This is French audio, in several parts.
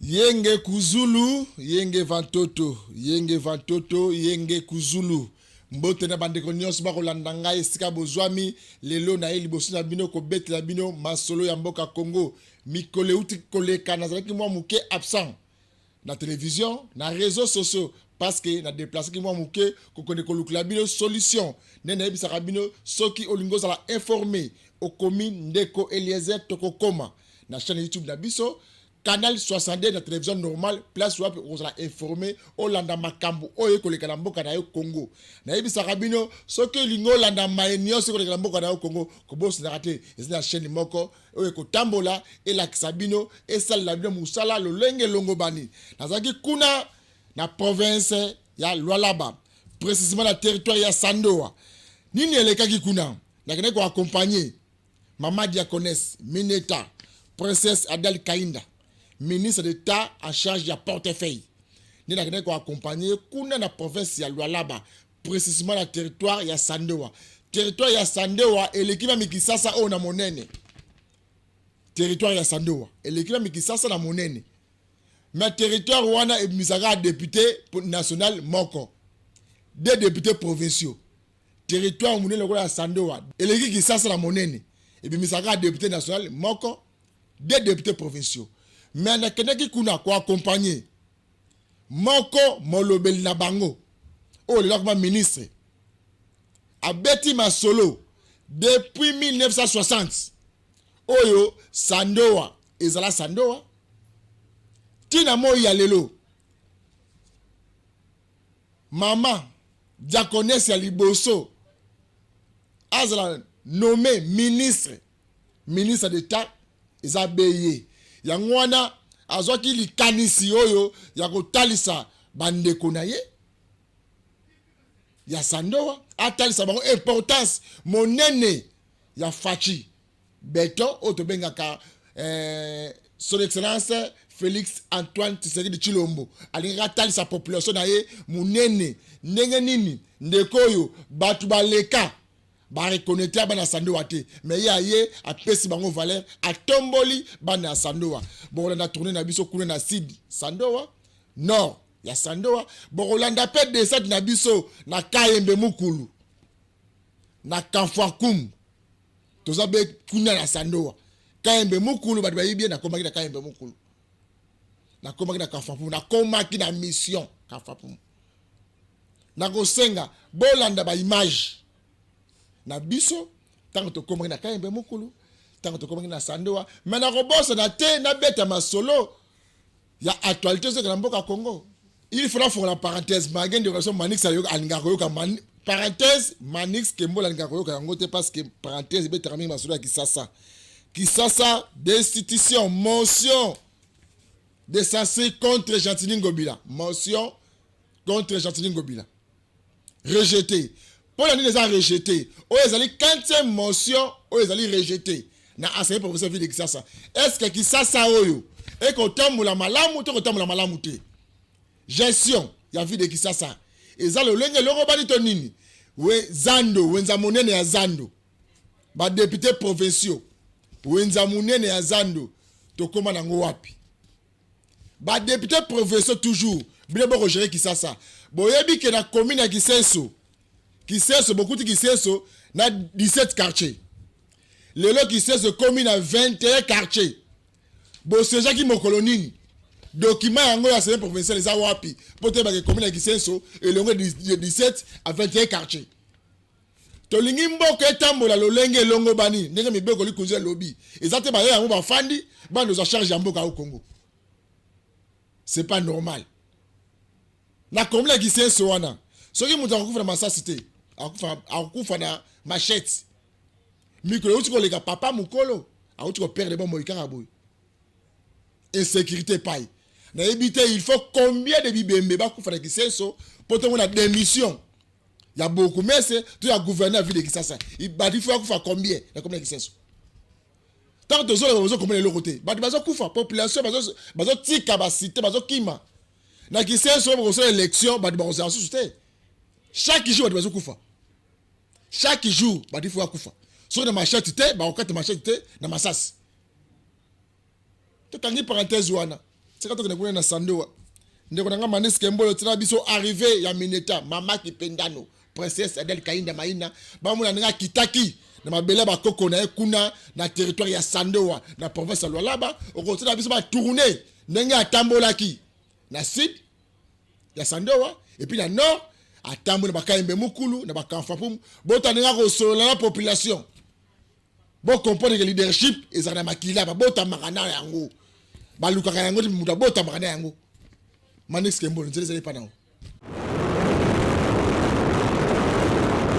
Yenge kuzulu, yenge vantoto, yenge vantoto, yenge kuzulu. Mbote na bandeko nyonso bakolanda ngai esika bozwami lelo na ye liboso na bino kobetela bino masolo ya mboka Congo. Mikole uti koleka nazalaki mwa muke absent na télévision, na réseaux sociaux parce que na déplacé ki mwa muke kokone kolukula bino solution. Nene ebisaka bino soki olingo zala informé okomi ndeko Eliezer Tokokoma na chaîne YouTube na biso. Canal 62 na télévision normale place wapi ozala informé olanda makambo oyo koleka na mboka na yo Congo. Na yebisaka bino soki lingo olanda maenio soki koleka na mboka na yo Congo kobosi na rate ezina chaîne moko oyo kotambola elakisa bino esalela bino musala lolenge longo bani. Nazaki kuna na province ya Lualaba, précisément na territoire ya Sandoa. Nini elekaki kuna? Nakene ko accompagner Mama Diakonesse Mineta, Princesse Adèle Kainda, ministre d'État en charge de portefeuille. Nous avons accompagné kuna na province ya Lualaba, précisément na territoire ya Sandoa. Territoire ya Sandoa et l'équipe Mikisasa o na monene. Territoire ya Sandoa et l'équipe Mikisasa na monene. Mais territoire wana ebimisaka député national moko. Des députés provinciaux. Territoire monene lokola ya Sandoa et l'équipe Kisasa na monene. Ebimisaka député national moko. Des députés provinciaux. Mais na keneki kuna ko accompagner moko molobeli na bango o le lokma ministre abeti masolo depuis 1960 oyo Sandoa ezala Sandoa tina mo ya lelo Mama Diakonesse ya liboso azala nommé ministre d'État ezabeye yango wana azwaki likanisi oyo ya kotalisa bandeko na ye ya Sandoa atalisa bango importance monene ya fachi beto oyo tobengaka son excellence Félix Antoine Tshisekedi Tshilombo alingi atalisa population na ye monene ndenge nini ndeko oyo batu baleka ba reconnecter bana Sandoa te mais ye apesi bango valeur atomboli bana Sandoa bolanda tourner na biso kuna na sud Sandoa nord ya Sandoa bolanda pe descendre na biso na Kayembe Mukulu na Kamfakum tozabe kuna na Sandoa Kayembe Mukulu ba bien na komaki na Kayembe Mukulu na komaki na Kamfakum na komaki na mission Kamfakum na kosenga bolanda ba image na biso tango to komaki na Kayembe Mukulu tango to komaki na Sandoa mais na kobosa na te na beta masolo ya actualité sur mboka Congo. Il faudra faire la parenthèse magen de relation Manix ayoka alinga koyoka parenthèse Manix kembo alinga koyoka yango te parce que parenthèse be terminer masolo ya Kisasa d'institution motion de censé contre Gentili Ngobila motion contre Gentili Ngobila rejeté. Pour l'année les a rejeté. Oh, ils allaient 15e motion, oh, ils allaient rejeter. Na assemblée professeur Félix Kisasa. Est-ce que Kisasa oyo et qu'on tombe la malamu to tombe la malamu te. Gestion, ya vie de Kisasa. Eza le lenge loro bali to nini. We Zando, wenza monene ya Zando. Ba député provinciaux. Wenza monene ya Zando to koma nango wapi. Ba député provinciaux toujours. Bile bo gérer Kisasa. Boyebi ke na commune ya Kisenso. Kisenso, beaucoup de Kisenso, na 17 quartiers. Le lot Kisenso commune à 21 quartiers. Bon, c'est ça qui m'a colonie. Document en gros, c'est provincial, les awapi. Pour te battre commune à Kisenso, et le de 17 à 21 quartiers. Tolingi mboka etambola lolenge longo bani. Ndenge mi beko li kuze lobby. Ezate ba ya mba fandi, ba nous a charge ya mboka au Congo. C'est pas normal. Na commune à Kisenso wana. Soki mutu akufa na masasite. Akufa na machette. Mikolo uti ko lega papa mukolo, auti ko perdre bon moikanga boy. Insécurité paille. Na ebité il faut combien de bibembe ba kufa na Kisenso pour te na démission. Il y a beaucoup mais c'est tu as gouverneur ville de Kisasa. Il faut kufa combien na combien Kisenso. Tant que zo besoin combien le côté. Ba bazo kufa population bazo tika ba cité bazo kima. Na Kisenso ba élection ba bazo en société. Chaque jour bazo kufa. Chaque jour ba faut kufa. So na machette te ba okate machette te na masasi. To kangi parenthèse wana. tika tokende kuna na Sandoa ndeko nanga Manis Kembolo tina biso arrivé ya Mineta mama Kipendano princesse Adèle Kainda Maina bamona nga kitaki na mabele ba koko na kuna na territoire ya Sandoa na province ya Lualaba okotina biso ba tourner ndenge atambolaki na sud ya Sandoa et puis na nord atambola bakaimbe mukulu na bakamfapum botaninga ko solola la population bo comprendre que leadership ezana makila ba bota makana yango baluka yango muta bota makana yango Manis Kembolo nzele pas nango.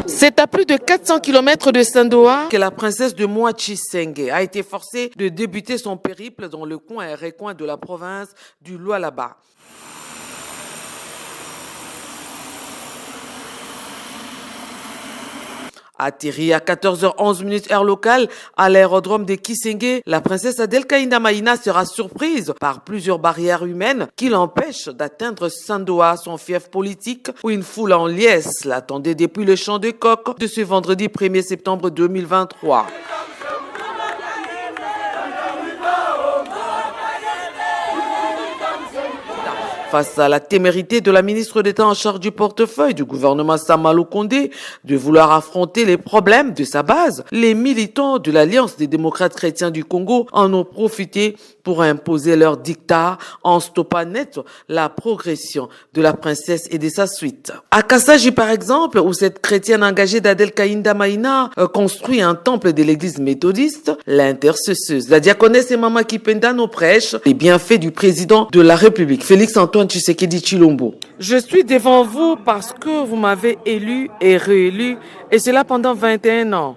C'est à plus de 400 km de Sandoa que la princesse de Moachi Sengue a été forcée de débuter son périple dans le coin et recoin de la province du Lualaba. Atterrie à 14h11 heure locale à l'aérodrome de Kisenge, la princesse Adèle Kainda Maina sera surprise par plusieurs barrières humaines qui l'empêchent d'atteindre Sandoa, son fief politique, où une foule en liesse l'attendait depuis le champ de coq de ce vendredi 1er septembre 2023. Face à la témérité de la ministre d'État en charge du portefeuille du gouvernement Samalou Kondé de vouloir affronter les problèmes de sa base, les militants de l'Alliance des démocrates chrétiens du Congo en ont profité pour imposer leur dictat en stoppant net la progression de la princesse et de sa suite. À Kassaji, par exemple, où cette chrétienne engagée d'Adèle Kainda Maina construit un temple de l'église méthodiste, l'intercesseuse, la diaconesse et Mama Kipendano prêche les bienfaits du président de la République, Félix-Antoine Tshisekedi Tshilombo. Je suis devant vous parce que vous m'avez élu et réélu, et cela pendant 21 ans.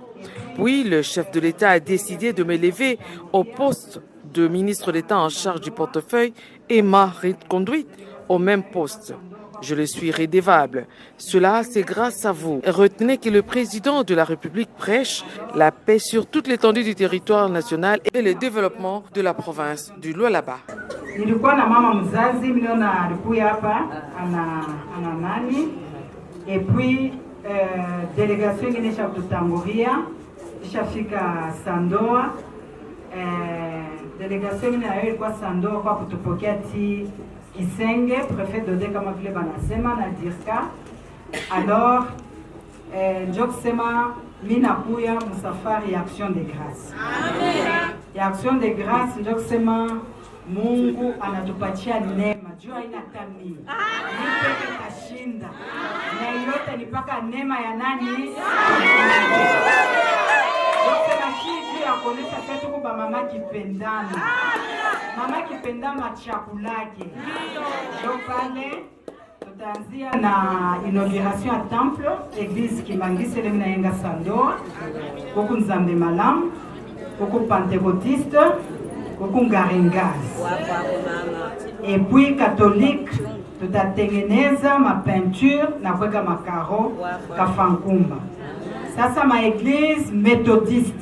Puis, le chef de l'État a décidé de m'élever au poste de ministre d'État en charge du portefeuille et m'a reconduite au même poste. Je le suis rédévable. Cela, c'est grâce à vous. Retenez que le président de la République prêche la paix sur toute l'étendue du territoire national et le développement de la province du Lualaba. Nilikuwa na mama mzazi miliona alikuya hapa ana nani et puis délégation ingine isha kututangulia ishafika Sandoa délégation ingine nayo ilikuwa Sandoa kwa kutupokea ti Kisenge préfet Dode kama vile banasema na Dirka. Alors njo kusema mimi nakuya msafari ya action de grâce. Amen. Ya action de grâce njo kusema Mungu anatupatia neema. Jua haina tamii. Nipeke kashinda. Na yote ni paka neema ya nani? Yote na hii ya kuonesha kwetu kwa mama Kipendano. Mama Kipendano achakulake. Ndio pale tutaanzia na inauguration ya temple église Kimangisi ile mnaenga Sandoa. Huko Nzambe Malamu, huko Pentecôtiste, huko Ngaringazi. Et puis catholique tutatengeneza ma peinture na kuweka makaro kafankumba. Sasa ma église méthodiste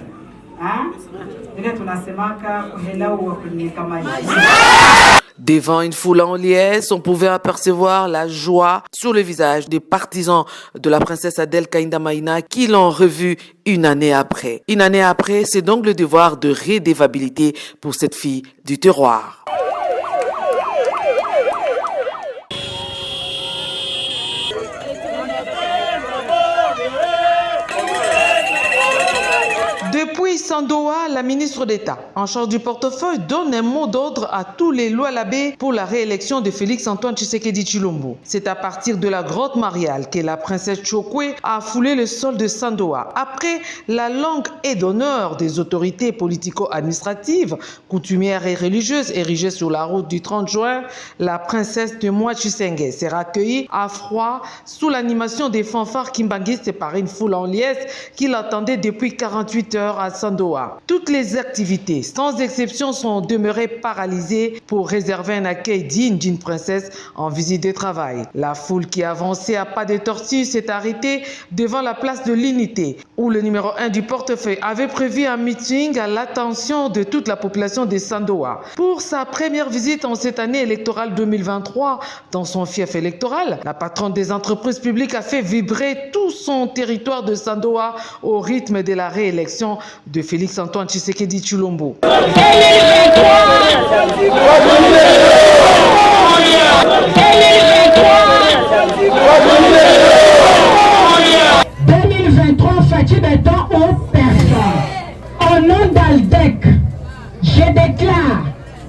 Devant une foule en liesse, on pouvait apercevoir la joie sur le visage des partisans de la princesse Adèle Kainda Maina qui l'ont revue une année après. Une année après, c'est donc le devoir de redévabilité pour cette fille du terroir. Depuis Sandoa, la ministre d'État en charge du portefeuille donne un mot d'ordre à tous les Lualabés pour la réélection de Félix-Antoine Tshisekedi Tshilombo. C'est à partir de la grotte mariale que la princesse Chokwe a foulé le sol de Sandoa. Après la langue et d'honneur des autorités politico-administratives, coutumières et religieuses érigées sur la route du 30 juin, la princesse de Moachi Sengue sera accueillie à froid sous l'animation des fanfares kimbanguistes par une foule en liesse qui l'attendait depuis 48 heures à Sandoa. Toutes les activités, sans exception, sont demeurées paralysées pour réserver un accueil digne d'une princesse en visite de travail. La foule qui avançait à pas de tortue s'est arrêtée devant la place de l'Unité, où le numéro 1 du portefeuille avait prévu un meeting à l'attention de toute la population de Sandoa. Pour sa première visite en cette année électorale 2023 dans son fief électoral, la patronne des entreprises publiques a fait vibrer tout son territoire de Sandoa au rythme de la réélection de Félix Antoine Tshisekedi Tshilombo. 2023, Fachi Beton aux personnes. Au nom d'Aldec, je déclare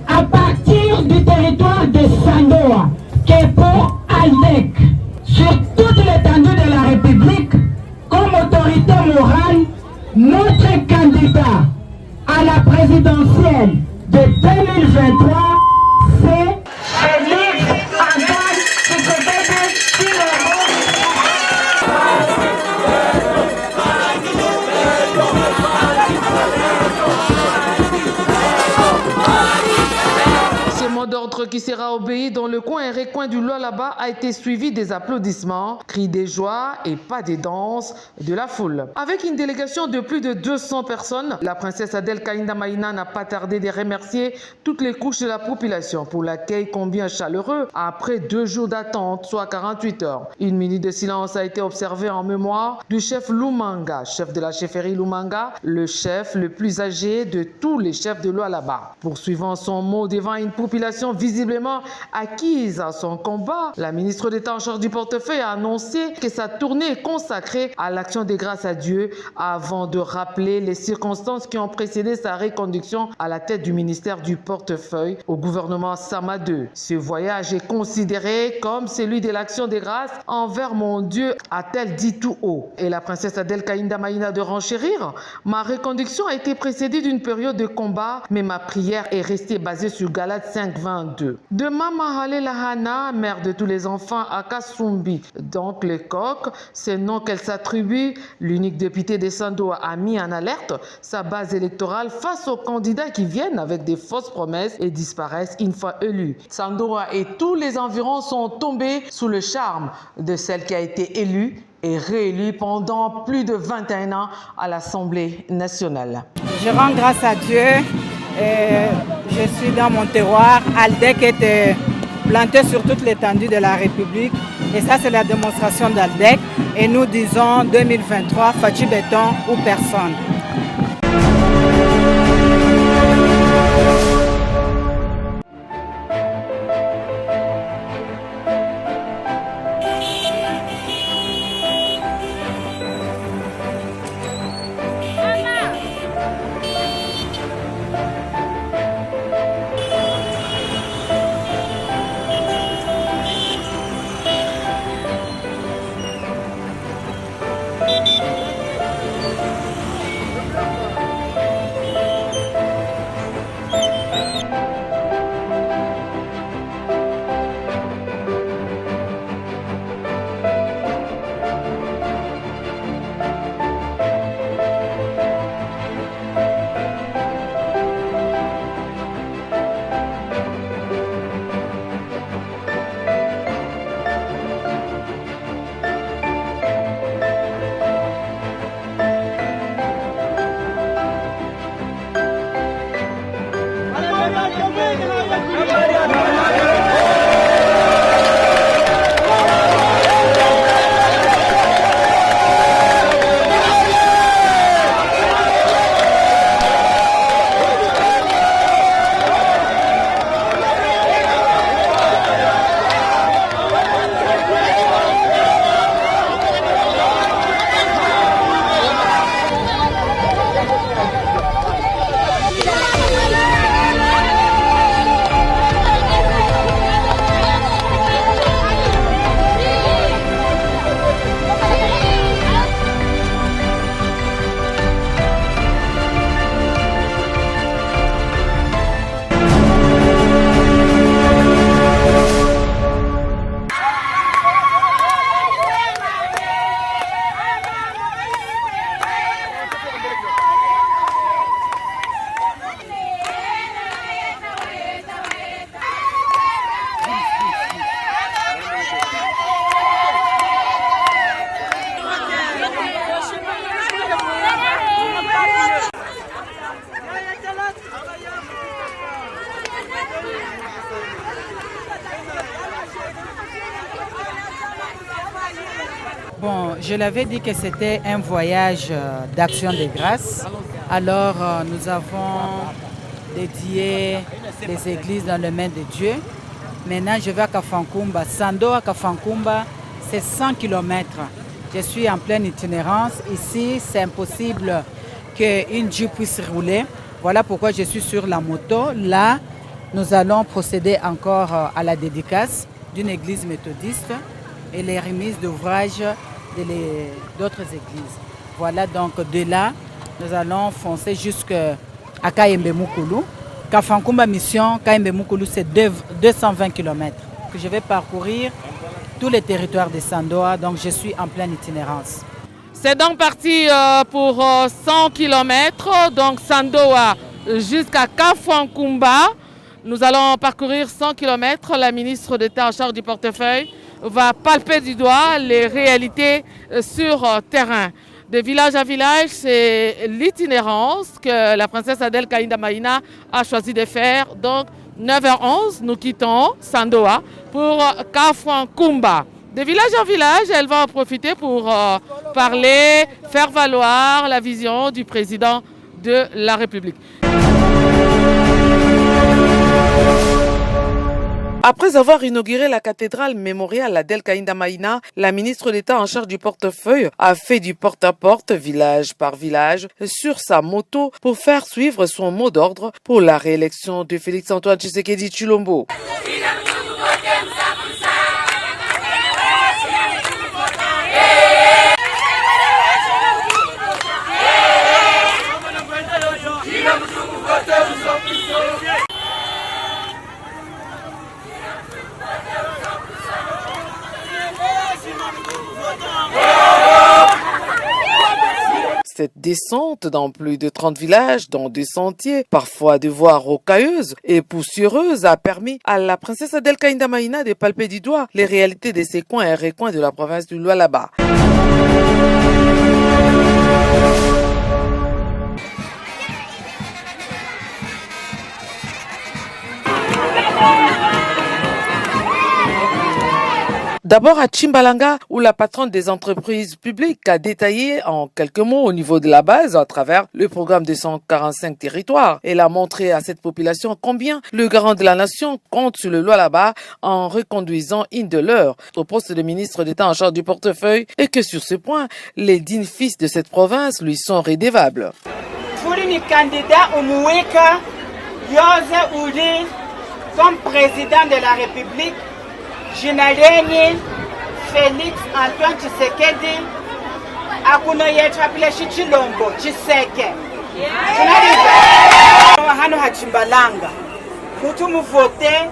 à partir du territoire de Sandoa que pour Aldec, sur toute l'étendue de la République, comme autorité morale, notre candidat à la présidentielle de 2023, c'est Félix Antoine Tshisekedi Tshilombo. Ce mot d'ordre qui sera obéi dans le coin et recoin du Lualaba a été suivi des applaudissements, cris de joie et pas des danses de la foule. Avec une délégation de plus de 200 personnes, la princesse Adèle Kaïnda Maïna n'a pas tardé de remercier toutes les couches de la population pour l'accueil combien chaleureux après 2 jours d'attente, soit 48 heures. Une minute de silence a été observée en mémoire du chef Lumanga, chef de la chefferie Lumanga, le chef le plus âgé de tous les chefs de Lualaba. Poursuivant son mot devant une population visiblement acquise à son combat, la ministre d'État en charge du portefeuille a annoncé que sa tournée est consacrée à l'action de grâce à Dieu avant de rappeler les circonstances qui ont précédé sa reconduction à la tête du ministère du portefeuille au gouvernement Sama II. Ce voyage est considéré comme celui de l'action de grâce envers mon Dieu, a-t-elle dit tout haut. Et la princesse Adèle Kaïnda Maïna de renchérir: ma reconduction a été précédée d'une période de combat, mais ma prière est restée basée sur Galates 5:22. De Mama Halelahana, mère de tous les enfants à Kasumbi, donc le coq, c'est nom qu'elle s'attribue, l'unique député de Sandoa a mis en alerte sa base électorale face aux candidats qui viennent avec des fausses promesses et disparaissent une fois élus. Sandoa et tous les environs sont tombés sous le charme de celle qui a été élue et réélue pendant plus de 21 ans à l'Assemblée nationale. Je rends grâce à Dieu. Je suis dans mon terroir. Aldec est planté sur toute l'étendue de la République. Et ça, c'est la démonstration d'Aldec. Et nous disons 2023, Fachi Beton ou personne. Bon, je l'avais dit que c'était un voyage d'action de grâce Alors nous avons dédié les églises dans les mains de Dieu. Maintenant je vais à Kafankumba. Sandoa à Kafankumba, c'est 100 km. Je suis en pleine itinérance. Ici, c'est impossible qu'une Jeep puisse rouler. Voilà pourquoi je suis sur la moto. Là, nous allons procéder encore à la dédicace d'une église méthodiste et les remises d'ouvrages d'autres églises. Voilà, donc de là, nous allons foncer jusqu'à Kayembe Mukulu. Kafankumba Mission, Kayembe Mukulu, c'est 220 km que je vais parcourir tous les territoires de Sandoa, donc je suis en pleine itinérance. C'est donc parti pour 100 km, donc Sandoa jusqu'à Kafankumba. Nous allons parcourir 100 km. La ministre d'État en charge du portefeuille va palper du doigt les réalités sur terrain. De village à village, c'est l'itinérance que la princesse Adèle Kaïnda Maïna a choisi de faire. Donc, 9h11, nous quittons Sandoa pour Kafankumba. De village en village, elle va en profiter pour parler, faire valoir la vision du président de la République. Après avoir inauguré la cathédrale mémoriale Adèle Kaïnda Maïna, la ministre d'État en charge du portefeuille a fait du porte-à-porte village par village sur sa moto pour faire suivre son mot d'ordre pour la réélection de Félix-Antoine Tshisekedi Tshilombo. Cette descente dans plus de 30 villages, dans des sentiers, parfois de voies rocailleuses et poussiéreuses, a permis à la princesse Adèle Kaïnda Maïna de palper du doigt les réalités de ces coins et recoins de la province du Lualaba. D'abord à Tchimbalanga, où la patronne des entreprises publiques a détaillé en quelques mots au niveau de la base, à travers le programme de 145 territoires. Elle a montré à cette population combien le garant de la nation compte sur le Lualaba en reconduisant une de leurs au poste de ministre d'État en charge du portefeuille et que sur ce point, les dignes fils de cette province lui sont redevables. Pour les candidats au Mouika, Yose Ouli, comme président de la République, Jinaleni Félix Antoine Tshisekedi akuno yetu apileshi Tshilombo Tshiseke hano hachimbalanga mutu muvote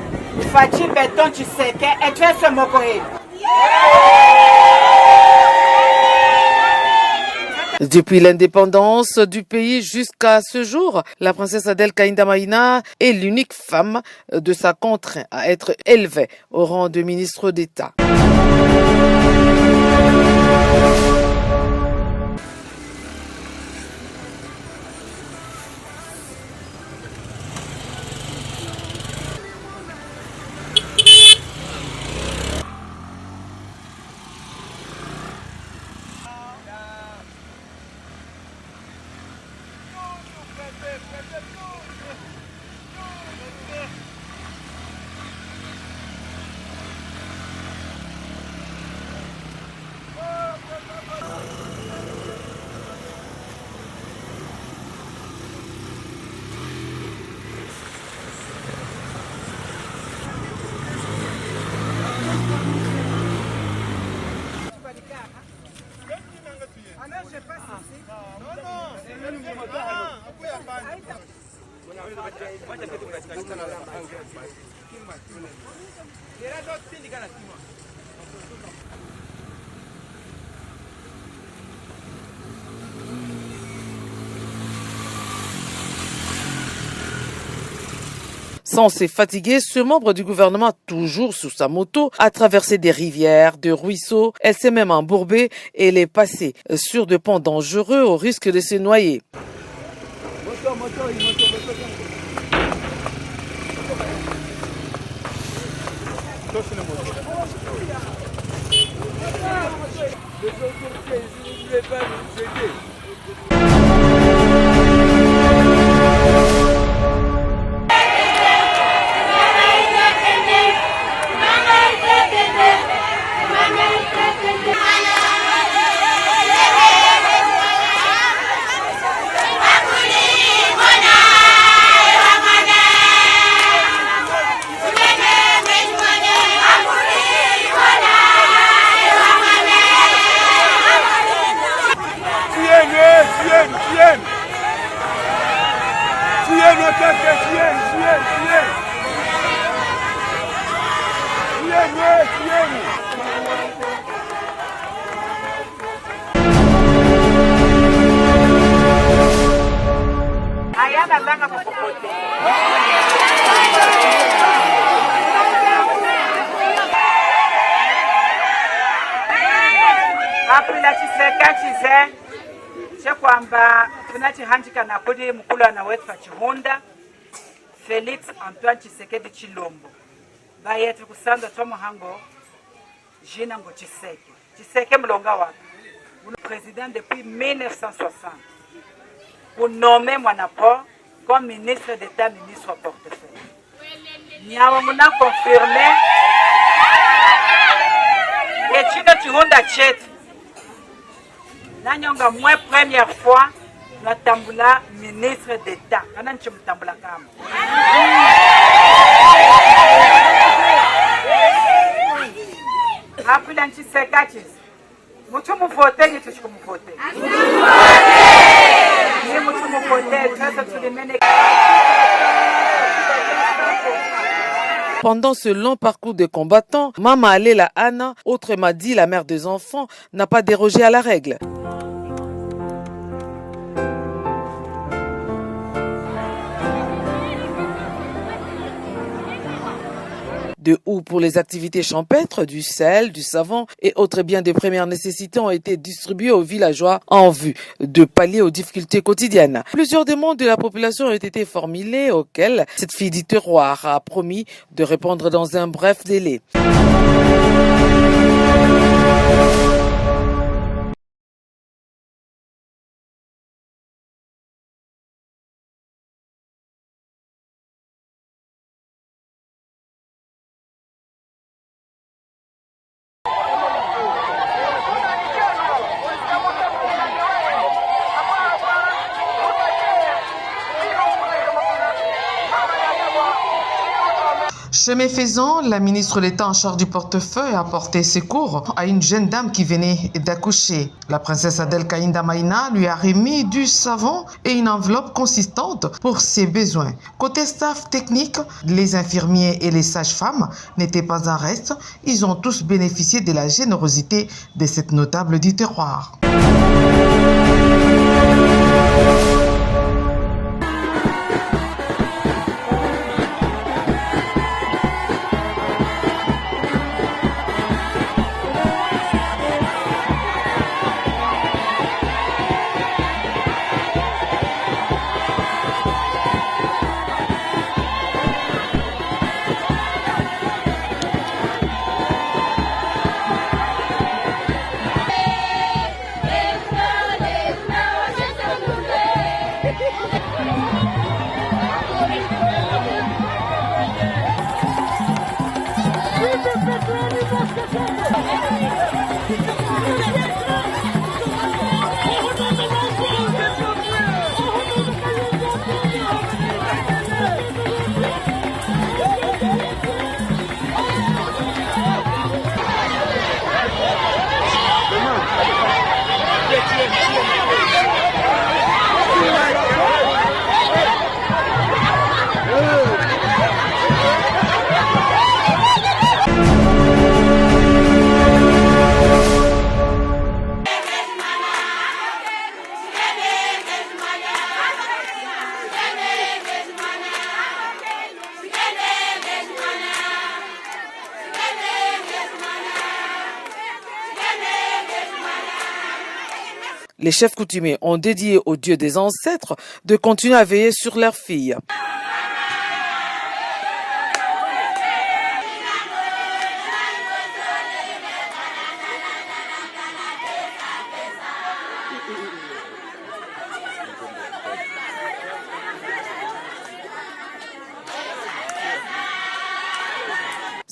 Fachi Beton Tshiseke etwese moko hili. Depuis l'indépendance du pays jusqu'à ce jour, la princesse Adèle Kaïnda Maïna est l'unique femme de sa contrée à être élevée au rang de ministre d'État. Sans se fatiguer, ce membre du gouvernement, toujours sous sa moto, a traversé des rivières, des ruisseaux. Elle s'est même embourbée et elle est passée sur des ponts dangereux au risque de se noyer. Apila Chiseka chize chekwamba tunachihanjika kudi mkulwana wetu wa Chihunda Felix Antoine Tshisekedi Chilombo bayetu kusanda tomohango jina ngo Tshiseke Tshiseke mlonga wake président depuis 1960 pour nommer Mwanapo comme ministre d'État, ministre au portefeuille. Nyawa muna confirmé que chino Chihunda chetu nanyonga moi première fois na tambula ministre d'État kana nchimtambula kama apila Tshiseka chizi mutu muvote ni tuchikumuvote ni mutu muvote twese tulimene. Pendant ce long parcours de combattants, Mama Alela Anna, autrement dit la mère des enfants, n'a pas dérogé à la règle. De où pour les activités champêtres, du sel, du savon et autres biens de première nécessité ont été distribués aux villageois en vue de pallier aux difficultés quotidiennes. Plusieurs demandes de la population ont été formulées auxquelles cette fille du terroir a promis de répondre dans un bref délai. Chemin faisant, la ministre d'État en charge du portefeuille a porté secours à une jeune dame qui venait d'accoucher. La princesse Adel Kainda Maïna lui a remis du savon et une enveloppe consistante pour ses besoins. Côté staff technique, les infirmiers et les sages-femmes n'étaient pas en reste. Ils ont tous bénéficié de la générosité de cette notable du terroir. Les chefs coutumiers ont dédié aux dieux des ancêtres de continuer à veiller sur leurs filles.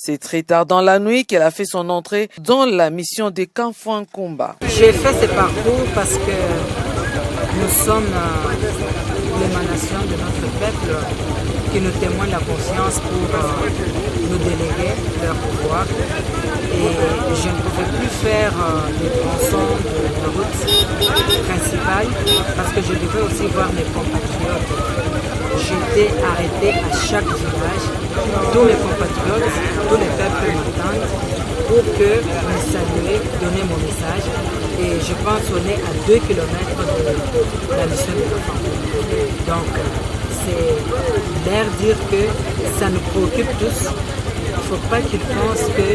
C'est très tard dans la nuit qu'elle a fait son entrée dans la mission des Kamfouan Kumba. J'ai fait ce parcours parce que nous sommes l'émanation de notre peuple qui nous témoigne la conscience pour nous déléguer leur pouvoir. Et je ne pouvais plus faire les tronçons de la route principale parce que je devais aussi voir mes compatriotes. J'étais arrêtée à chaque village, tous les compatriotes, tous les peuples peu m'attendre pour que vous saluez, donner mon message. Et je pense qu'on est à 2 kilomètres de la mission de la femme. Donc, c'est leur dire que ça nous préoccupe tous. Il ne faut pas qu'ils pensent que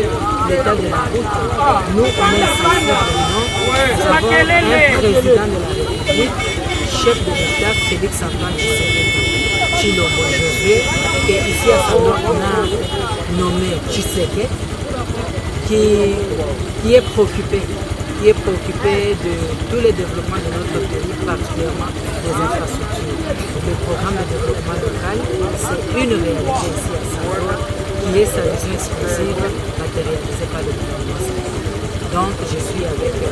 l'état de la route, nous, on est sensibles. Nous avons un président de la République, chef de l'État, Félix Antoine Tshilombo Josué, et ici à Sando, on a nommé Tshisekedi, qui est préoccupé de tous les développements de notre pays, particulièrement des infrastructures. Le programme de développement local, c'est une réalité ici à Sando, qui est sa vision exclusive matérialisée par le gouvernement. Donc je suis avec mes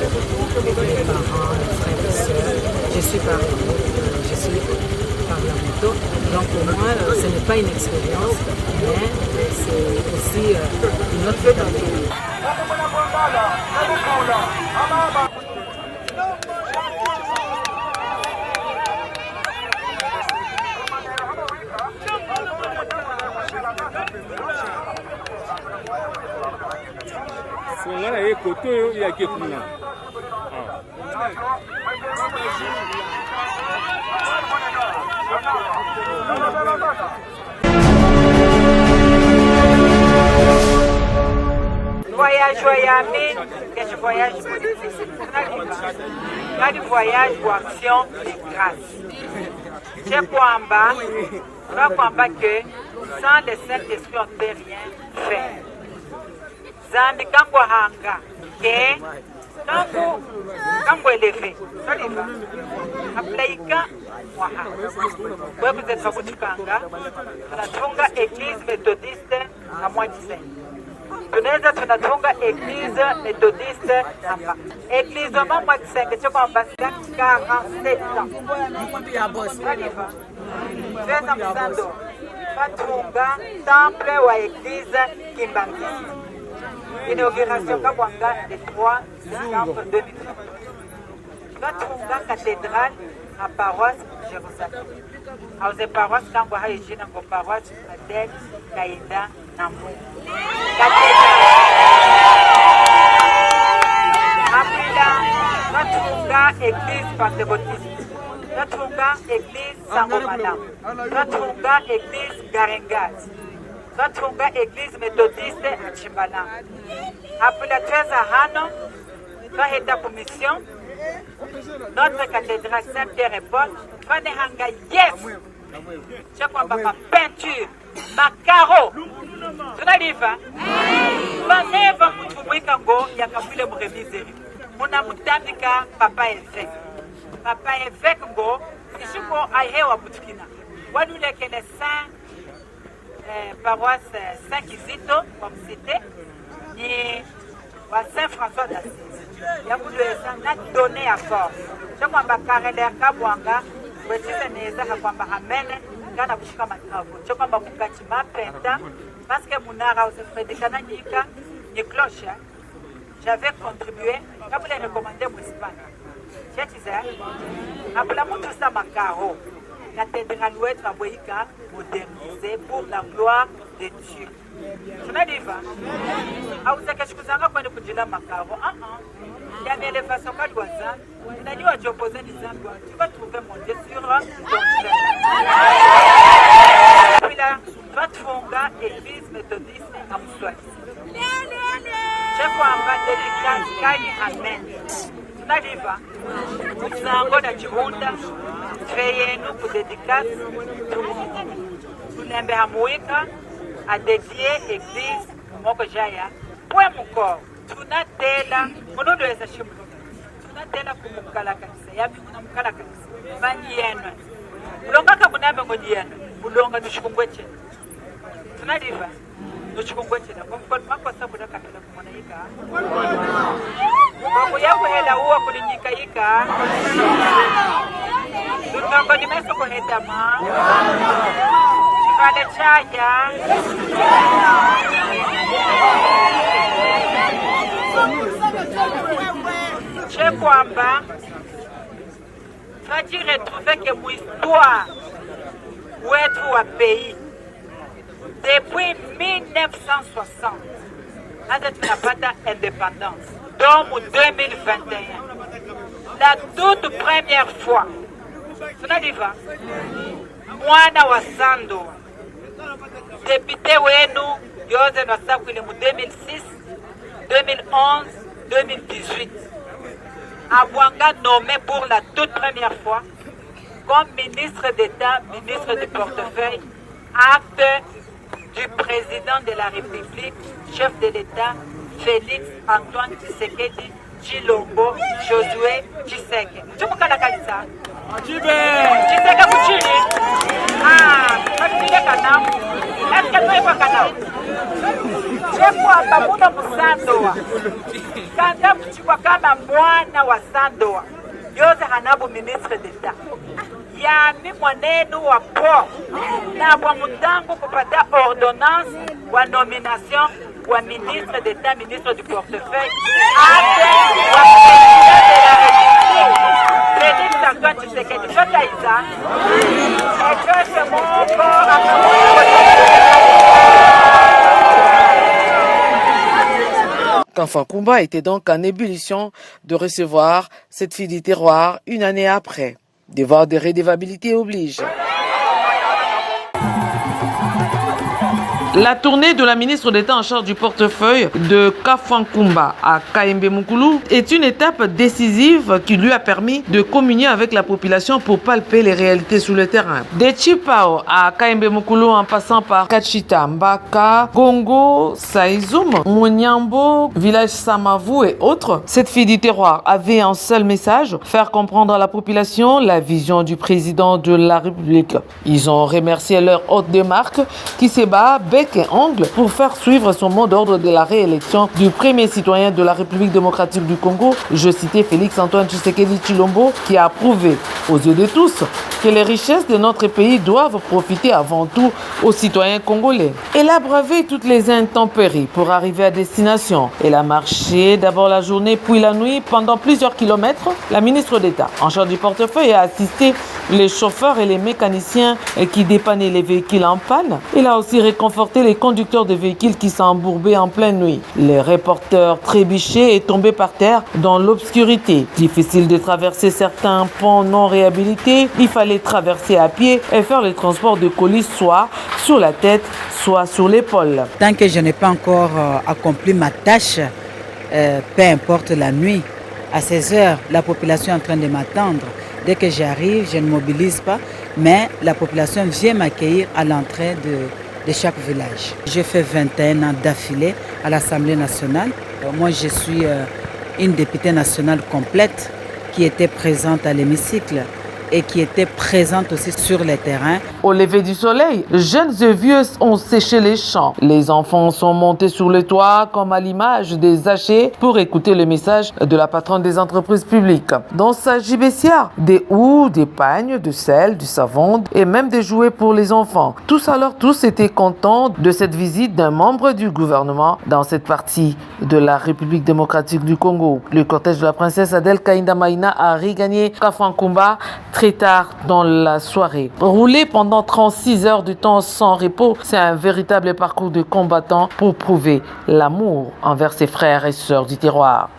parents, mes frères et sœurs, je suis par la moto. Donc pour moi, ce n'est pas une expérience, mais c'est aussi une autre étape. Ngana ye koto yo ya ketuna. Voyage Miami, que je voyage politique. Pas du voyage pour action de grâce. C'est pour que sans le Saint-Esprit on ne peut rien faire. Zambi kango hanga ke kango elevé soliva aplaika mwaha kwa kuzetu kuchukanga tunatunga église méthodiste à Mwadise tunaweza tunatunga église méthodiste hapa église wa Mwadise ke choko ambassadeur 47 ans soliva tena msando patunga temple wa église Kimbangi. Inauguration Kabwanga le 3 décembre 2020. Notre cathédrale à paroisse Jérusalem. Alors, c'est paroisse Kangwa Haïjina, paroisse Adel, Kaïda, Namou. Notre église pentecôtiste. Notre église Sangomana. Notre église Garengas. Notre église méthodiste à Chimbala. Après la 13 Hano, nous avons une commission. Notre cathédrale Saint-Pierre et Paul, nous avons yes! C'est quoi ma peinture, ma carreau. Tu n'arrives pas? Je vais vous trouver quand il y a un peu de remise. Mon amour d'Amérique, papa évêque. Papa évêque, c'est ce qu'on a eu à Boutkina. On nous les connaît paroisse Saint-Kizito, comme cité, et Saint-François d'Assise. Il y a beaucoup de gens qui ont donné à force. Je crois que Karel Kabwanga, je suis un peu de Ramene, quand on a beaucoup de travaux. Je crois que Mukachima, Penta, parce que Mounara, Frédéric et Cloche, j'avais contribué, quand vous les recommandez en Espagne. Je disais, après la moto, ça m'a caro. La cathédrale doit être modernisée pour la gloire de Dieu. Tu n'as dit pas? Ah, vous savez que je vous ai dit que je macaro. Il y a une élévation à l'oiseau. Il a dit que je posais des emplois. Tu vas trouver mon Dieu sur ton chemin. Puis là, tu vas trouver l'église méthodiste à Moussois. Je crois en bas de l'église, amen. Tu n'as dit pas? Nous avons la Chihunda. Créez-nous pour dédicace tunembe hamuika a dédié église moko jaya pour mon corps tunatela monondo esa shimu tunatela kumukala kanisa yapi kuna mukala kanisa banyieno bulonga kabunabe ngodieno bulonga nushikungweche tunadiva nushikungweche na kwa mako sabu na kapela kumona yika kwa yako hela huwa kulinyika yika Tunako ni meso ko hedama. Chivale chaya. Je kwamba fati retrouver que mon histoire wetu wa pays depuis 1960 hata tunapata indépendance. Donc, en 2021, la toute première fois, tunadiva mwana wa Sandoa, député wenu Yoze Nwasakwile mu 2006, 2011, 2018, Abwanga nommé pour la toute première fois comme ministre d'État, ministre du portefeuille, acte du président de la République, chef de l'État, Félix Antoine Tshisekedi Tshilombo Josué Tshiseke. Tumukala kabisa. Tshiseke Muchiri. Kakile kanao. Eske toiwa kanao. Chekwa bamuno musandoa. Kanda mchikwa kama mwana wa Sandoa. Yoze hanabu ministre d'État. Yami mwanenu wa po. Na kwa mutangu kupata ordonnance wa nomination wa ministre d'État, ministre du portefeuille, acte wa président de la République, Félix Antoine Tshisekedi. Sotaïsa, et que ce mot Kafwa Kumba était donc en ébullition de recevoir cette fille du terroir une année après. Devoir de rédévabilité oblige. La tournée de la ministre d'État en charge du portefeuille de Kafwa Kumba à Kayembe Mukulu est une étape décisive qui lui a permis de communier avec la population pour palper les réalités sur le terrain. De Chipao à Kayembe Mukulu en passant par Kachita, Mbaka, Gongo, Saïzoum, Munyambo, village Samavu et autres, cette fille du terroir avait un seul message, faire comprendre à la population la vision du président de la République. Ils ont remercié leur hôte de marque qui se bat bec et ongle pour faire suivre son mot d'ordre de la réélection du premier citoyen de la République démocratique du Congo, je citais Félix Antoine Tshisekedi Tshilombo, qui a prouvé aux yeux de tous que les richesses de notre pays doivent profiter avant tout aux citoyens congolais. Elle a bravé toutes les intempéries pour arriver à destination. Elle a marché d'abord la journée puis la nuit pendant plusieurs kilomètres. La ministre d'État en charge du portefeuille a assisté les chauffeurs et les mécaniciens qui dépannaient les véhicules en panne. Elle a aussi réconforté les conducteurs de véhicules qui s'embourbaient en pleine nuit. Les reporters trébuchaient et tombaient par terre dans l'obscurité. Difficile de traverser certains ponts non réhabilités. Il fallait traverser à pied et faire le transport de colis soit sur la tête, soit sur l'épaule. Tant que je n'ai pas encore accompli ma tâche, peu importe la nuit, à 16 heures, la population est en train de m'attendre. Dès que j'arrive, je ne mobilise pas, mais la population vient m'accueillir à l'entrée de chaque village. J'ai fait 21 ans d'affilée à l'Assemblée nationale. Moi, je suis une députée nationale complète qui était présente à l'hémicycle et qui était présente aussi sur le terrain. Au lever du soleil, jeunes et vieux ont séché les champs. Les enfants sont montés sur le toit comme à l'image des hachés pour écouter le message de la patronne des entreprises publiques. Dans sa gibecière, des houes, des pagnes, du sel, du savon et même des jouets pour les enfants. Tous étaient contents de cette visite d'un membre du gouvernement dans cette partie de la République démocratique du Congo. Le cortège de la princesse Adèle Kainda Maïna a regagné Kafwa Kumba très tard dans la soirée. Rouler pendant 36 heures de temps sans repos, c'est un véritable parcours de combattant pour prouver l'amour envers ses frères et sœurs du terroir.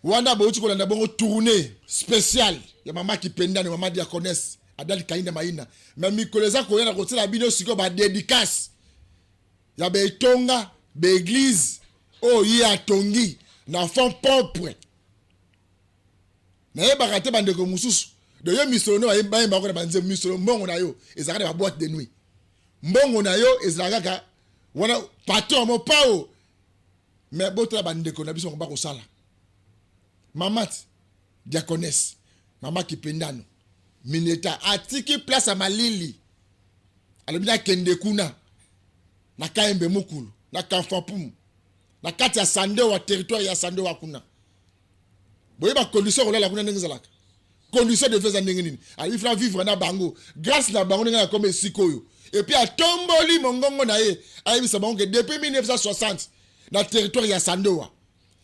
Wanda bauchi kolanda bongo tournée spéciale ya mama Kipenda ni mama Diakonesse Adèle Kainda Maïna. Mais mikoleza ko yana kotsela bino siko ba dédicace ya betonga be église o ya tongi na fond propre. Na yeba kate bandeko mususu de yo misolo ba yeba ba ko banze misolo mbongo na yo ezaka ba boîte de nuit mbongo na yo ezaka ka wana patron mo pao mais botla bandeko na biso ko ba ko sala mamat Diakonesse mama Kipendano mineta atiki place à Malili alobina kende kuna na Kayembe Mukulu na Kamfapum na kati ya Sandoa territoire ya Sandoa kuna boye ba condition ko la kuna ndenge zalaka condition de faire ndenge nini il faut vivre na bango grâce na bango ndenge comme sikoyo et puis a tomboli mongongo na ye ayebisa bango que depuis 1960 na territoire ya Sandoa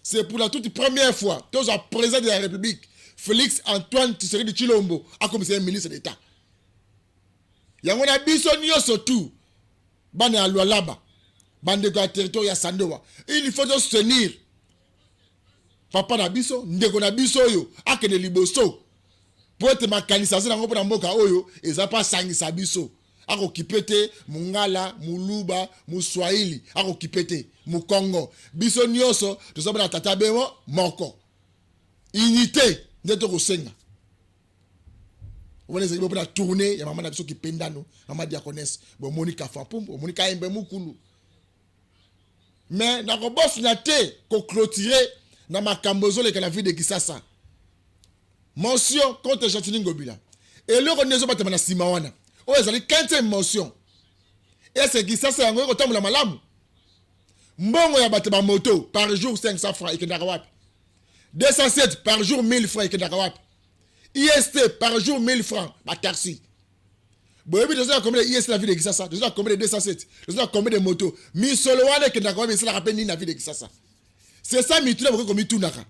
c'est pour la toute première fois que le président de la République Félix Antoine Tshisekedi Tshilombo a comme un ministre d'État yango na biso nyonso tout bana ya Lualaba bande de territoire ya Sandoa. Il faut donc soutenir papa na biso, ndeko na biso yo, akene liboso. Pour être makanisation na ngopona mboka oyo, eza pas sangisa biso. Ako kipete, mungala, muluba, muswahili, ako kipete, mukongo. Biso nyoso, to soba na tata bemo, moko. Unité, ndeto kosenga. Vous voyez, vous pouvez tourner, il y a maman qui penda nous, maman diaconesse, bon Monica Fapum, bon Monica Embe Mukulu. Mais dans le boss naté, qu'on clôturer dans ma cambozo les la vie de Kisasa. Mention contre Chantini Ngobila. Et le renézo pas na simawana. Oh, ils ont 15 mentions. Et c'est Kisasa yango ko tamula malamu. Mbongo ya batema moto par jour 500 francs et kendaka wapi. 207 par jour 1000 francs et kendaka wapi. IST par jour 1000 francs, ma taxi. Bon, et puis, nous avons combien de IST la vie de Kisasa? Nous avons combien de 207? Nous avons combien de motos? Mi solo wane que n'a pas la rappel ni la vie de Kisasa. C'est ça, mi tout le monde comme mi tout naka.